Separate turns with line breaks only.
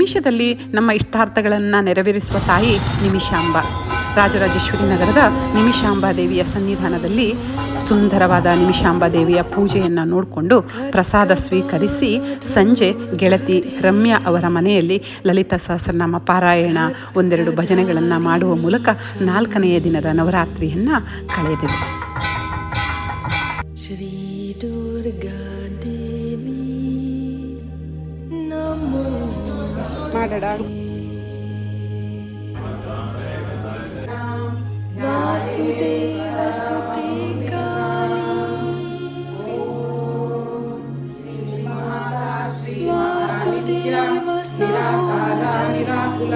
ನಿಮಿಷದಲ್ಲಿ ನಮ್ಮ ಇಷ್ಟಾರ್ಥಗಳನ್ನು ನೆರವೇರಿಸುವ ತಾಯಿ ನಿಮಿಷಾಂಬ. ರಾಜರಾಜೇಶ್ವರಿ ನಗರದ ನಿಮಿಷಾಂಬಾ ದೇವಿಯ ಸನ್ನಿಧಾನದಲ್ಲಿ ಸುಂದರವಾದ ನಿಮಿಷಾಂಬಾ ದೇವಿಯ ಪೂಜೆಯನ್ನು ನೋಡಿಕೊಂಡು ಪ್ರಸಾದ ಸ್ವೀಕರಿಸಿ ಸಂಜೆ ಗೆಳತಿ ರಮ್ಯಾ ಅವರ ಮನೆಯಲ್ಲಿ ಲಲಿತಾ ಸಹಸ್ರನಾಮ ಪಾರಾಯಣ, ಒಂದೆರಡು ಭಜನೆಗಳನ್ನು ಮಾಡುವ ಮೂಲಕ 4ನೆಯ ದಿನದ ನವರಾತ್ರಿಯನ್ನು ಕಳೆದೆವು. ಶ್ರೀ ದುರ್ಗಾ ದೇವಿ ನಮೋ ಮಾಡಡ ವಾಸುದೇವ ಸುತೆ ಕಾಳಿ ವಾಸುದೇವ ನಿರಾಕಾರ ನಿರಾಕುಲ